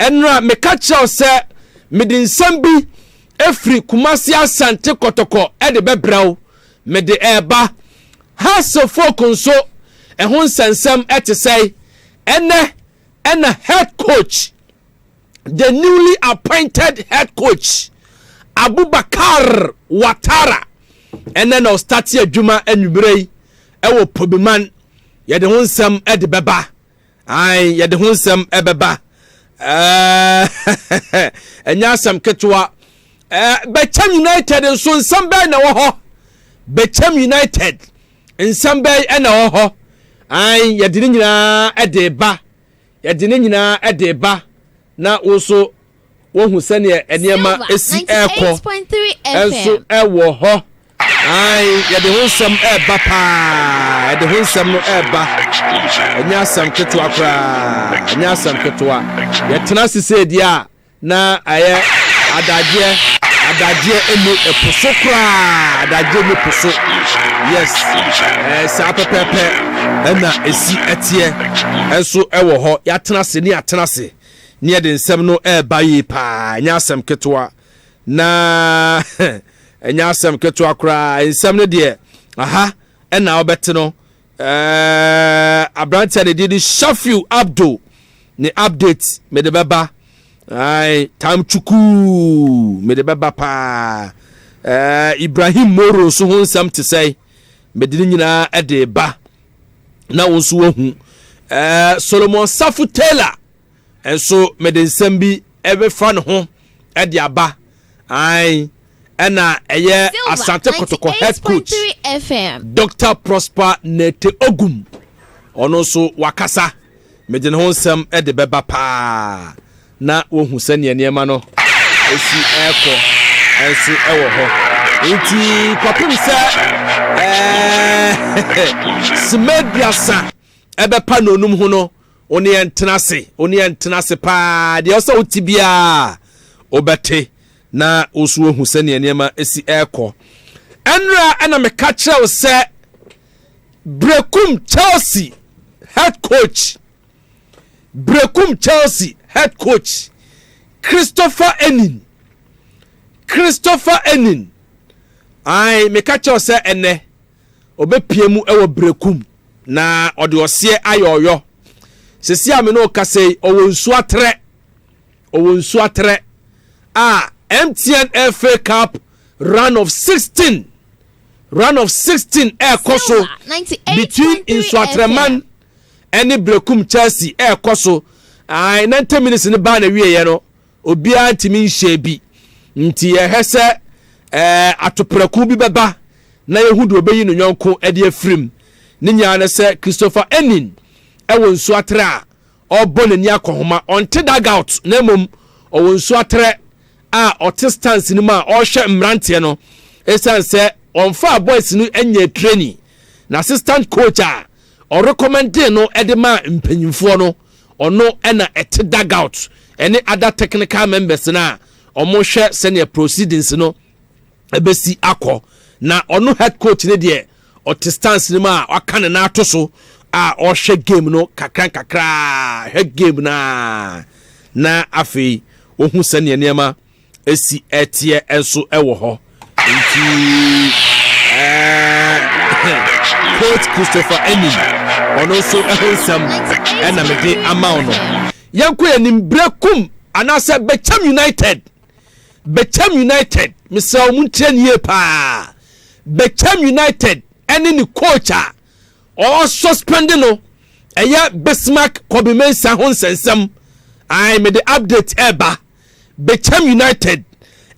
enra me catch out say me din sambi efri Kumasi Asante Kotoko e de bebraw me de eba haso fokunso ehun sensem ete say ene head coach, the newly appointed head coach Abubakar Watara and then start here Juma enubere ewo Pobiman ye de honsem e de beba ai ye de honsem e beba enya sam ketwa Beckham United nso nsamba na wo ho Beckham United nsamba na wo ho ai ye de nyina e de ba ye de nyina e de ba na woso wohu sene enema esi eko enso ewo ho ai ye de honsam eba pa ye de honsam no eba enya sam keto akra enya sam keto ye tena sise dia na aye adagye enu eposo kra adagye enu poso yes sa pepepe ena esi etie enso ewo ho ya tena se ni atena se ni de nsem no eba yi pa nya asem ketwa na enya asem ketwa kra nsem no de aha ena obete no abrante de di Safiu Abdo ni update me de baba ai tam chuku me de baba pa Ibrahim Moro so ho nsem te sei me de nyina e de ba na wonso wahu Solomon Sarfo Taylor enso me de nsem bi ebe fa ne ho e de aba ai ena eye Asante Kotoko head coach Dr. Prosper Nete Ogum ono so wakasa me de ho nsem e de beba pa na wohu sane niema no esi eko enso ewo ho nti kopim se smedbiasa ebe pa no num ho no oni entenase pa de oso utibia obete na osu ohu sane niema esi eko enra ana me catch out se Brekum Chelsea head coach Christopher Enin ai me catch out se ene obepiemu ewo Brekum na ode ose ayoyo sesi ame no kase owonsu atre MTN FA Cup run of 16 koso between Insuatreman and Brekum Chelsea koso ai 90 minutes ni ba na wiye no obia ntimi shebi nti hese atopreku bi beba na yehudu obeyi no nyonko ede afrim ni nya na se Christopher Enin ewonsu atre a obonani akohoma onte dugout na mom owonsu atre ote stance ni ma ohwe mrante no esan se onfa boys no enye training na assistant coach o recommend no edema mpanyimfo no ono ena ete dugout any other technical members na omo hwe senior proceedings no ebesi akọ na ono head coach ne de ote stance ni ma aka ne na atoso ohwe game no kakra head game na afi ohun senior niema esi etie enso ewo ho nti coach Christopher Enin ono so ehonsam ena mede amount no yanko yanim Brekum anase Beckham United misal muntie nie pa Beckham United ene ni coach o suspend no eya Bismarck Kobimensa honsensam ai me the update eba Beckham United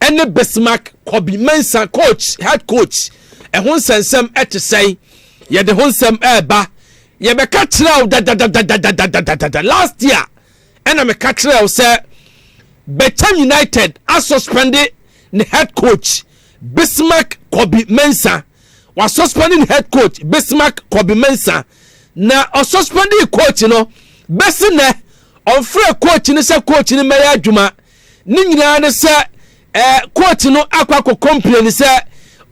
ene Bismarck Kobimensa coach head coach honsensam ete say ye de honsam eba ye be catch last year ena me catch say Beckham United are suspended the head coach Bismarck Kobimensa was suspending head coach Bismarck Kobimensa na o suspending coach no besi ne on free coach ni se coach ni meya adwuma ni nyina ne se coach no akwa complain se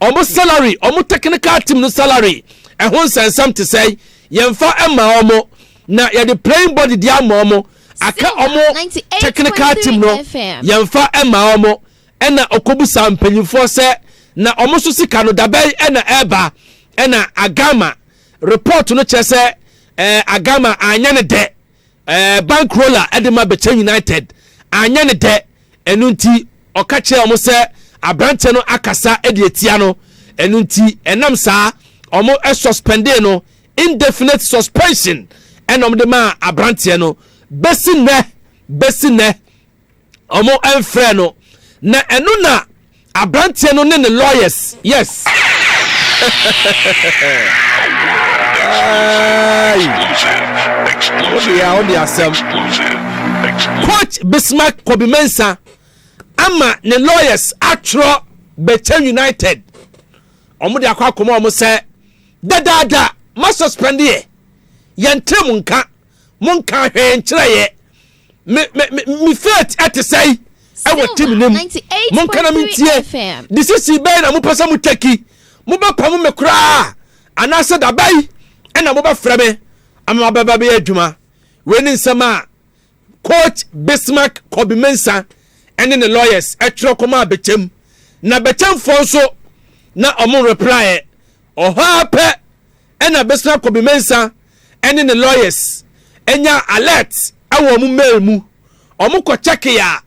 omo salary omo technical team no salary ehon sensam to say yemfa ema omo na ye the playing body dia omo aka omo technical team no yemfa ema omo ena okobusa mpanyimfo se na omo so sika no dabai ena eba ena agama report no chese agama anya ne de bankroller edema Bechem United anya ne de enunti okache omo se abrante no akasa edietia no enunti enam saa omo suspended no indefinite suspension enom de ma abrante no besine omo enfre no na enu na abrante no ne lawyers yes Coach Bismarck Kobimensa ama ne lawyers atro Bechem United omo de akwa komo omo se dada ma suspend ye yentre munka hwe nkyere ye me faith at say e wa team nim munka na mentie this is be na mo pesa mo taki mo ba pam me kura anase dabai ena mo ba frame ama baba be adwuma we ni nsema Coach Bismarck Kobimensa ene ne lawyers atro koma Bechem na Bechem fonso na omo reply ohape ena Bismarck Kobimensa ene ne lawyers enya alert awo mu mail mu omo ko check ya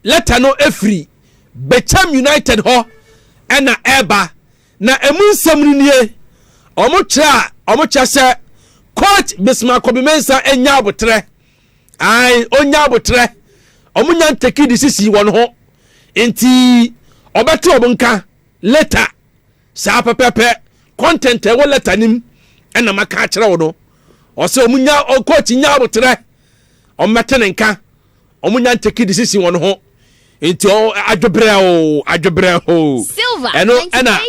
letter no efri Bechem United ho ena eba na emu nsam nie omo cha se Coach Bismarck Kobimensa enya abotre onya abotre omo nya take decision won ho enti obeto obunka letter sa pepepe content e wo letter nim ena maka kire wo no o se omunya coach nya abotre o metene nka omunya take decision won ho enti adwobre ho eno ena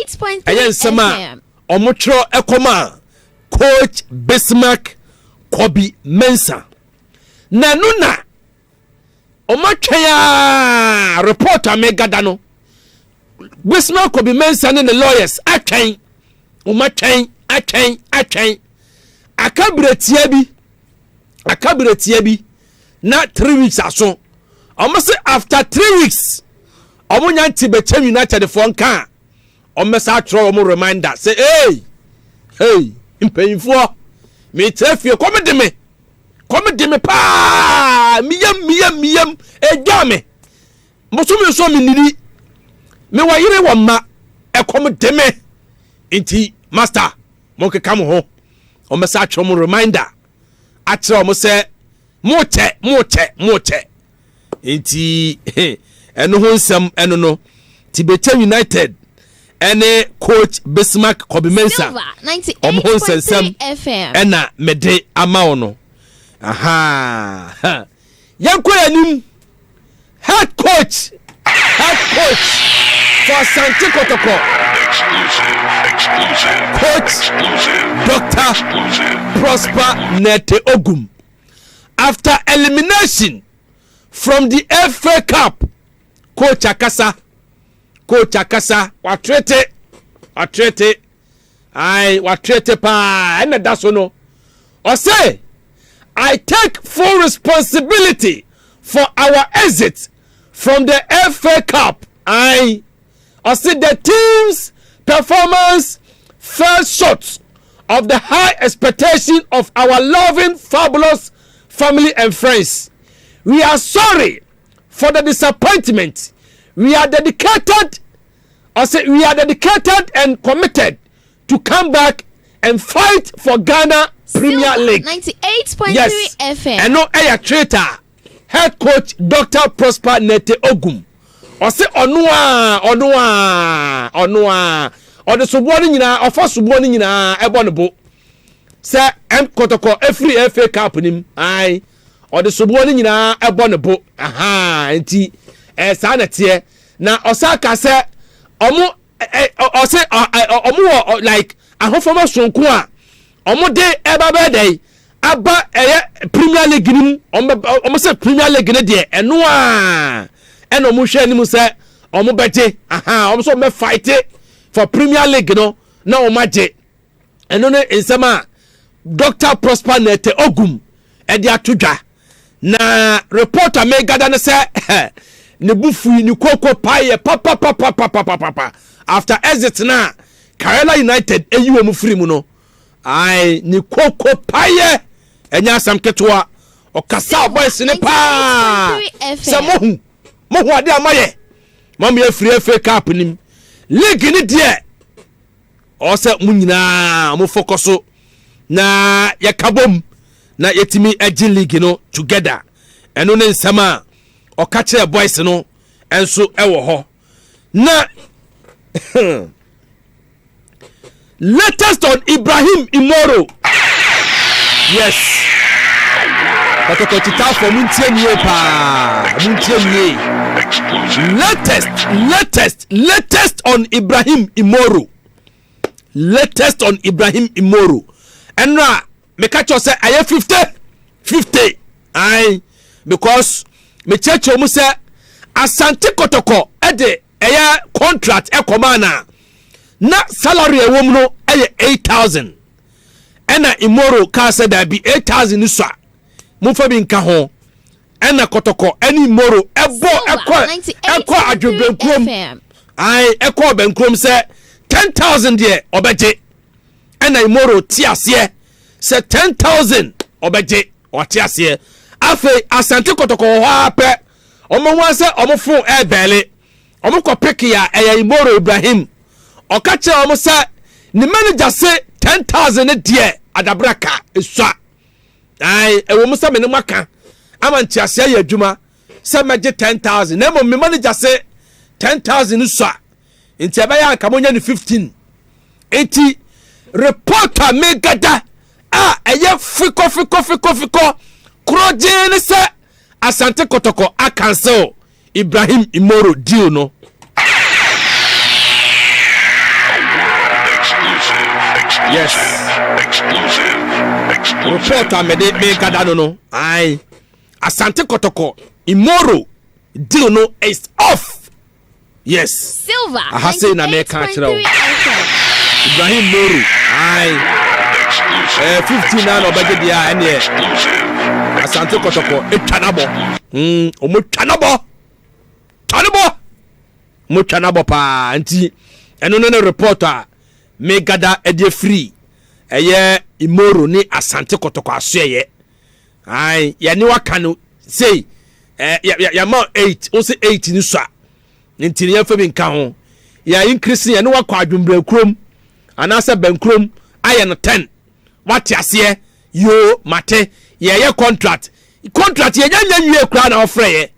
ayen sama omotro ekoma Coach Bismarck Kobimensa nanuna omatwa reporter megada no Bismarck Kobimensa ne lawyers atwen omatwen akabratia bi na 3 weeks aso almost after 3 weeks omunya Bechem United for nka omesa throw omo reminder say hey impayfo me trafie come de me pa miyam edwame mosumi so miniri me wayire wamma come de me inti master mo ke kam ho o mesa atro mo reminder atro mo se moche inti eno ho nsam eno no ti Bechem United ene Coach Bismarck Kobimensa omo ho nsam ena mede ama no aha yanko yanim head coach for Asante Kotoko Coach Dr. Prosper Nete Ogum after elimination from the FA Cup Coach Akasa watrete pa ena daso no o say I take full responsibility for our exit from the FA Cup. I see the team's performance fell short of the high expectation of our loving, fabulous family and friends. We are sorry for the disappointment. We are dedicated and committed to come back and fight for Ghana Premier League. 98.3 yes. FM. And no air traitor. Head coach Dr. Prosper Nete Ogum. Or say onua. Or the subordinate nyina, or for subordinate nyina ebonebo. Say Kotoko every FA Cup nim. Aye. Or the subordinate nyina ebonebo. Aha, enti sanete na osaka say omo like ahofoma sonko a omo de eba be dey aba Premier League nim omo say Premier League ne de eno a eno mo hwe anim say omo bete aha omo so me fight for Premier League no na omo age eno ne nsema Dr. Prosper Nete Ogum e de atodwa na reporter me gada ne se ne bufu ni koko paye papa after exit na Kerala United eyiwo mu free mu no ai ni koko paye enya asam ketwa okasa boys ne pa se mohu ade amaye mamye free FA Cup nim league ni de o se mu nyina mo focus na yakabom na yetimi agi league no together eno ne nsama oka kire boys no enso ewo ho na latest on Ibrahim Imoro. Yes. Kotoko tita for muntie pa. Muntie. Latest on Ibrahim Imoro. Latest on Ibrahim Imoro. Enra me catch you say aye 50. Aye because me church omu say Asante Kotoko e de eye contract e komana. Na salary ewom no eye 8,000 ena Imoro ka say da bi 8,000 nso mo fa bi nka ho ena Kotoko eni Imoro ekọ adwobenkrom ai ekọ benkrom say 10,000 de obeje ena Imoro ti ase say 10,000 obeje o ti ase afi Asante Kotoko ho ape omo wan say omo fon e bele omo ko pick ya eye Imoro Ibrahim okache omo say ni manager say 10,000 de adabraka eswa ai ewo mo say me ne maka ama ntiase ya adwuma say meje 10,000 na mo me manager say 10,000 eswa nti aba ya nka mo nya ni 15 enti reporter me gada eye fiko kroje ne say Asante Kotoko a cancel Ibrahim Imoro deal no. Yes. Reporter me gada no. Aye. Asante Kotoko Imoro deal no is off. Yes. Silver. I say na me kan kira. Ibrahim Imoro. Aye. 15 na no budget dia ene. Asante Kotoko etwanabo. Omo twanabo pa anti eno no reporter me gada ede free eye Imoro ni Asante Kotoko asoye ai ya ni waka no say ya ma 8 o say 8 ni so nti ya fa bi nka ho ya increase ya ni wakọ adwumbra krom anase bankrom aye no 10 wati ase yo mate ye contract ye nyanwie kra na ofre ye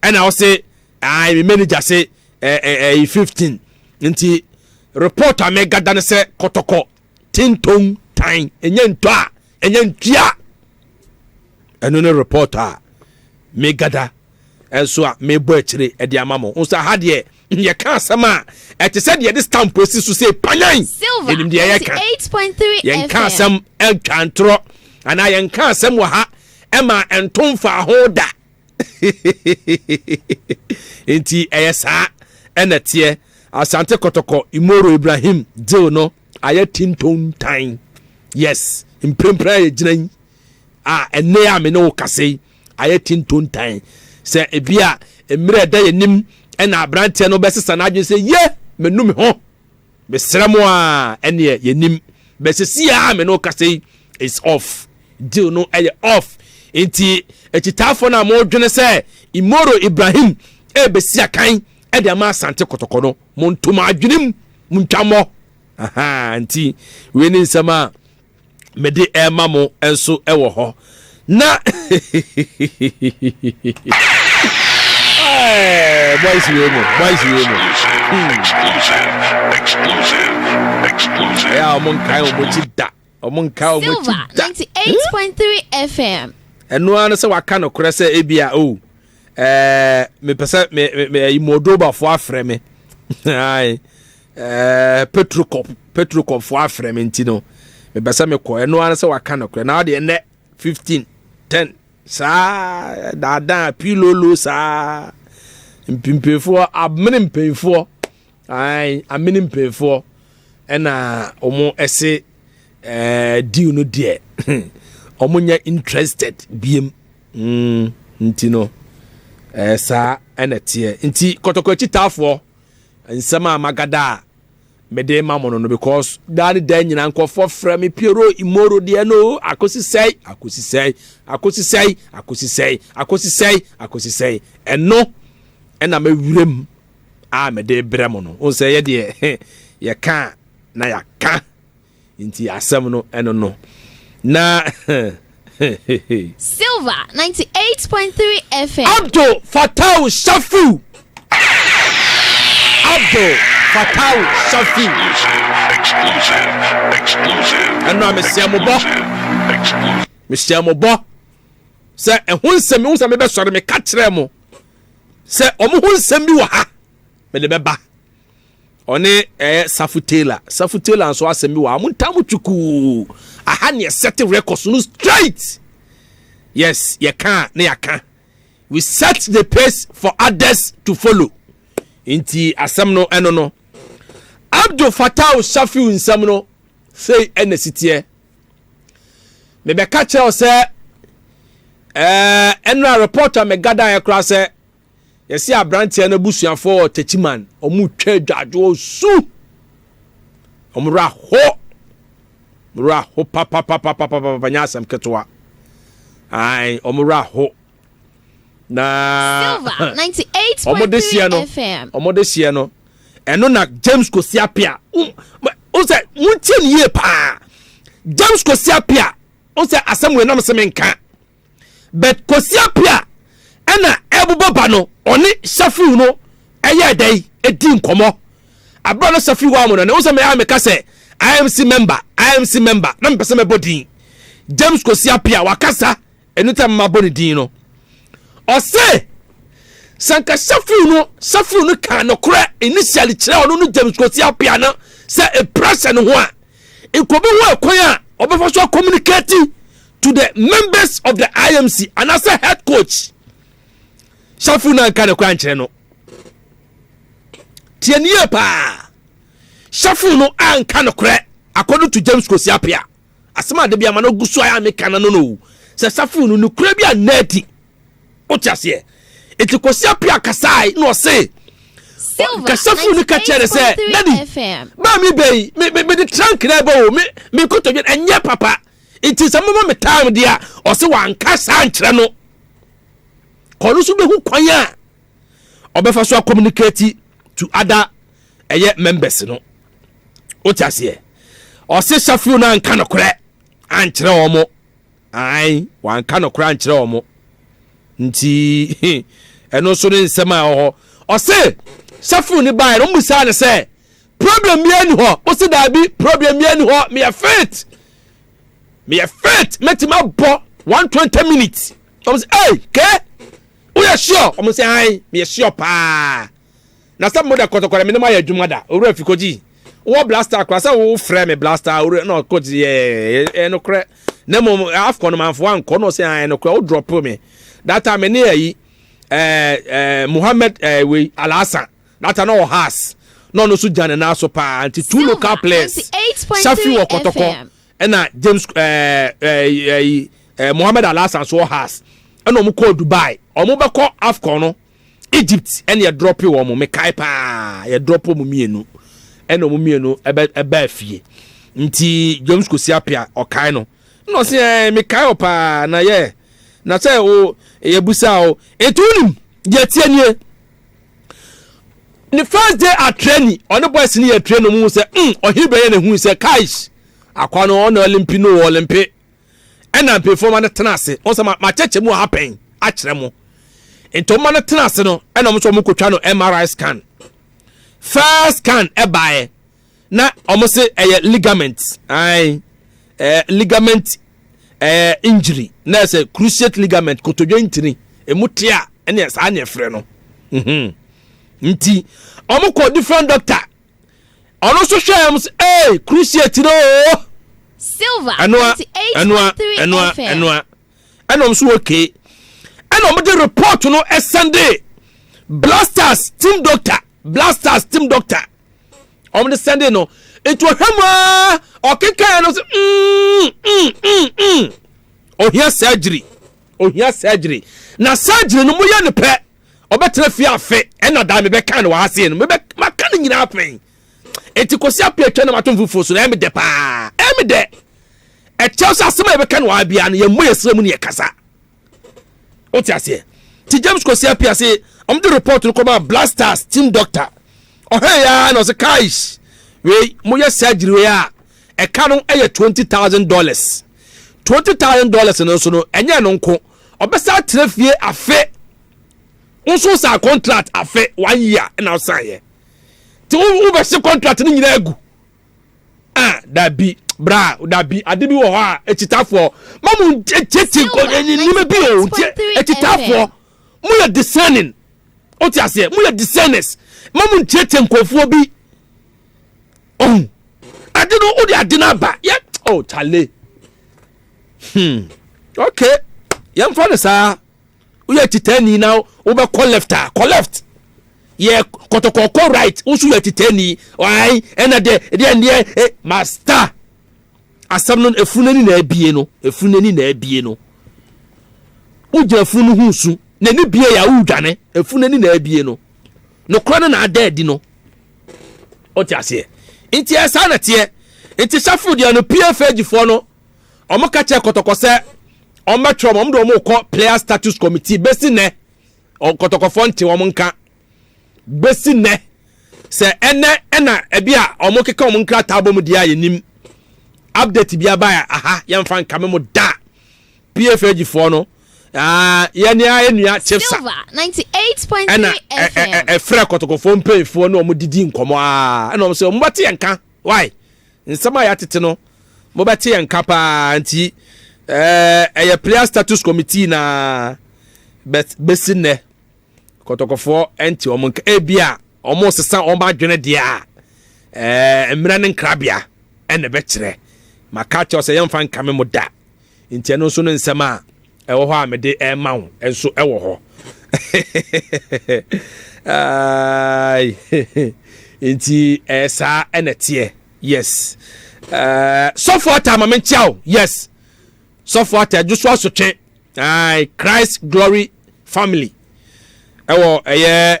and I say I manager say 15 nti reporter me gada ne say Kotoko tintong time enye ntwa enye ntua eno ne reporter me gada enso a me bo akire e de amamo unsa ha de ye ka asama e te said ye this stamp post so say panyan enim de ye ka 8.3 ye ka asam e twantro ana ye ka asam wa ha ema entomfa hoda enti eyesa enetie Asante Kotoko Imoro Ibrahim deal no aye tinton time. Yes imprempra ye ginan enne ya me no kase aye tinton time se ebia emre da yenim ena abrante no besesa na adwen se ye menum ho besremo a ene yenim besesi ya me no kase is off deal no aye off enti ekitafo na mo dwene se Imoro Ibrahim besi akan e de ma Asante Kotoko no montuma adwenem muntwamo anti we ni nsama mede mamo enso ewo ho na boys we mo exclusive ya mon kai o mo chida 98.3 FM eno an se waka no kore se ebia me pesa me imodoba fo afre me ai petrocop fo afre me ntino me pesa me ko eno an se waka no kore na de ne 15 10 sa dada pilolo sa mpimpefo amenimpefo ai amenimpefo ena omo ese deal no de omo nya interested biem nti no sa enetie nti Kotoko chitafo nsema magada mede mamono no because dani dan nyina nkofo fra me Piero Imoro de no akosi sei eno ena mewurem a mede bremo no on say ye de ye ka na ya ka nti asem no eno no na Silver 98.3 FM. off.Fatau Safiu. off.Fatau Safiu. Exclusive. And now Mr. Mobo. Say and who send me be sorry me catch them. Say who send me wa ha. Me de beba. One Sarfo Taylor. Sarfo Taylor and so asem me wa muntamu chuku. Aha ne set records no straight. Yes, you can, you can. We set the pace for others to follow. Inti asem no eno no. off.Fatau Safiu nsam no say enesitiye. Me be catch you say enra reporter me gada ya kra say yesi abrantie na busuafo techiman omu twa dwadwo su. Omra ho papa nyasam ketwa ai omura ho na Silver 98.3 FM. Omodesia no eno na James Kosiapia o say muntie ye pa James Kosiapia o say asem we na msemenka but Kosiapia ena ebuboba no oni Safiu no eye dai edi nkomo abro no Safiu wa mo no o say me ameka say IMC member na mpese me body James Kosiapia wakasa enuta maboni din no o say sanka Safiu no kan no kra initially kire ono no James Kosiapia no say a person ho a ikobe ho akwan a obefo so communicating to the members of the IMC and as a head coach Safiu no kan no kra kire no tienie pa Safiu no anka no kra according to James Kosiapia asema de bia ma no gusu aya meka no se Safiu no kra bia nati otiase eti Kosiapia kasai no say Silver Safiu no ka chere say FM. ba mi bei me de trunk na ba o me koto bi enye papa eti samama me time dia o se wanka sa nkyere no kono so be hu kwan a obefa so communicate to other members no otiase o se Safiu na nka no kra ankyere omo ai wanka no kra ankyere omo nti eno so ne nsema ho o se Safiu ni bai no musa ne se problem ye ni ho o se da bi problem ye ni ho me faith metima bo 120 minutes o se hey ke o ya sure o se ai me sure pa na some mother Kotoko me no ma ya adwuma da owura fikoji wo blaster kwasa wo frame me blaster owura no koji no kre na mo afcon manfo anko no say ai no kre o drop me that time ne yi Muhammad we Alasan that no has no so jane na so pa anti two local players Safiu Kotoko na James Muhammad Alasan so has and omo call Dubai omo be call afcon no Egypt and you drop you omo me kai pa you drop omo mienu and omo mienu ebe fie nti James Kosiapia o kai no say me kai opa na ye na say o ye busa o etunim ye tienie the first day at training on the boys ni ye train mu say ohibe ye na hu say kaish akwa no on Olympic and am perform na tenase o say ma cheche mu happen a kire mu into man tenase no and am so mu kotwa no MRI scan first scan e bae na omo say ligament ligament injury na say cruciate ligament kotodwe ntini emutia ene sa anya frɛ no nti omo ko different doctor ono so hwɛ am say cruciate no Silver enwa enom so okay enom de report no Sunday blasters team doctor on the Sunday no it was him o keka no oh here surgery ohia surgery na surgery no mo ye ne pe obetre fi afe ena da me be kan wa ase no me be maka ne nyina apen enti kosi apia twa na matomfufo so na me de pa me de e chelsea asema be kan wa bia no ye mo ye sremu ne ye kasa o ti ase ti James kosi apia se the report no come Blasters team doctor oh hey ya no se kaish we mo ye surgery we a e ka no e $20,000 $20,000 no so no enye no nko obesa trefie afe unso sa contract afe 1 year na osaye ti wo be se contract ni nyina agu da bi bra da bi ade bi wo ho a etitafo mamu tete ko ni me bi o etitafo mu ya discerning o ti ase mu ya discerners mamu tete nkofo bi ade no o di ade na ba ya chale okay yam for the sa we are titani now we be call left yeah Kotoko right usu ya titani why ena de master asam no efunani na abie no uja funu husu na ni bie ya udwane efunani na abie no kro na adadi no o ti ase nti esa na tie nti Safiu de no PFG fo no omo ka che Kotoko se omo tro omo do mo ko player status committee besi ne Kotoko fo nti omo nka besi ne se ena ebia omo keka omo nkra tabo mu dia yenim update bia ba aha yemfa nka me mu da PFG fo no ye ne enua chipsa 98.3 FM frɛ Kotoko fo mpe fo no omo didi nkomo na omo se omo bate nka why nsema ya tete no mo bate nka pa nti eye player status committee na besi ne Kotoko fo enti omo nka ebia omo sesa omo adwene dia emra ne nkrabia ene be kire maka che o se yemfa nka me mo da nti no so no nsema ewo ho amede ma ho enso ewo ho ai nti esa enetie yes Sarfo Taylor mama nchiao yes Sarfo Taylor just so twe ai Christ Glory Family ewo eye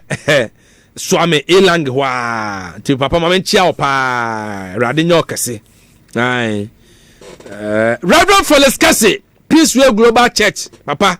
swame elang wa ti papa mama nchiao pa rade nyokese ai Reverend Felix Kase Peace Way Global Church papa